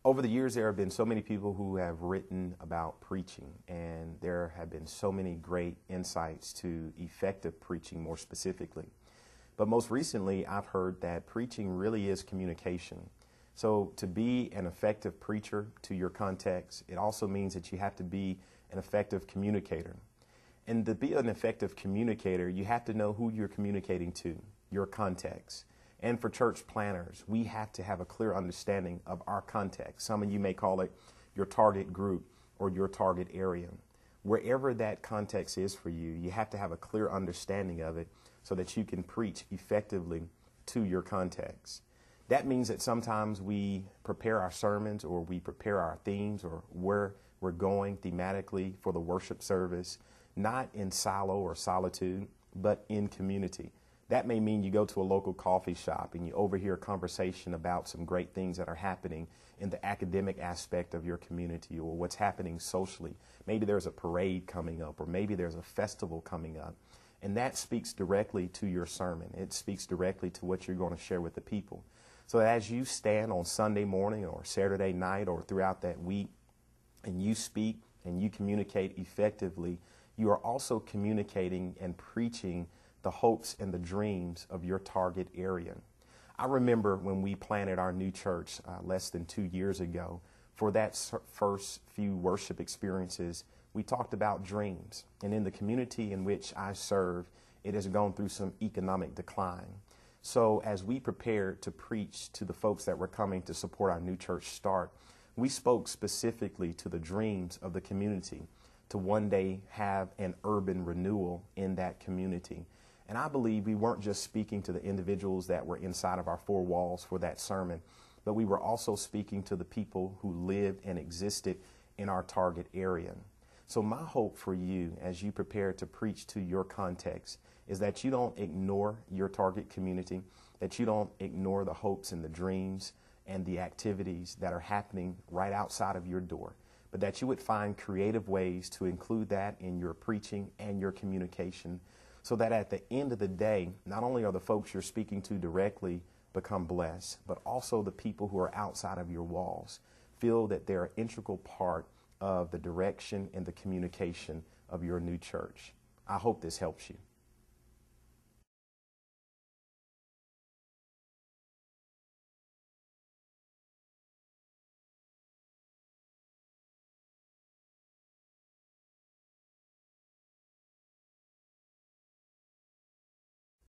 Over the years, there have been so many people who have written about preaching, and there have been so many great insights to effective preaching more specifically. But most recently, I've heard that preaching really is communication. So to be an effective preacher to your context, it also means that you have to be an effective communicator. And to be an effective communicator, you have to know who you're communicating to, your context. And for church planners, we have to have a clear understanding of our context. Some of you may call it your target group or your target area. Wherever that context is for you, you have to have a clear understanding of it so that you can preach effectively to your context. That means that sometimes we prepare our sermons or we prepare our themes or where we're going thematically for the worship service, not in silo or solitude, but in community. That may mean you go to a local coffee shop and you overhear a conversation about some great things that are happening in the academic aspect of your community or what's happening socially. Maybe there's a parade coming up or maybe there's a festival coming up. And that speaks directly to your sermon. It speaks directly to what you're going to share with the people. So as you stand on Sunday morning or Saturday night or throughout that week and you speak and you communicate effectively, you are also communicating and preaching the hopes and the dreams of your target area. I remember when we planted our new church less than 2 years ago, for that first few worship experiences, we talked about dreams. And in the community in which I serve, it has gone through some economic decline. So as we prepared to preach to the folks that were coming to support our new church start, we spoke specifically to the dreams of the community to one day have an urban renewal in that community. And I believe we weren't just speaking to the individuals that were inside of our four walls for that sermon, but we were also speaking to the people who lived and existed in our target area. So my hope for you as you prepare to preach to your context is that you don't ignore your target community, that you don't ignore the hopes and the dreams and the activities that are happening right outside of your door, but that you would find creative ways to include that in your preaching and your communication, so that at the end of the day, not only are the folks you're speaking to directly become blessed, but also the people who are outside of your walls feel that they're an integral part of the direction and the communication of your new church. I hope this helps you.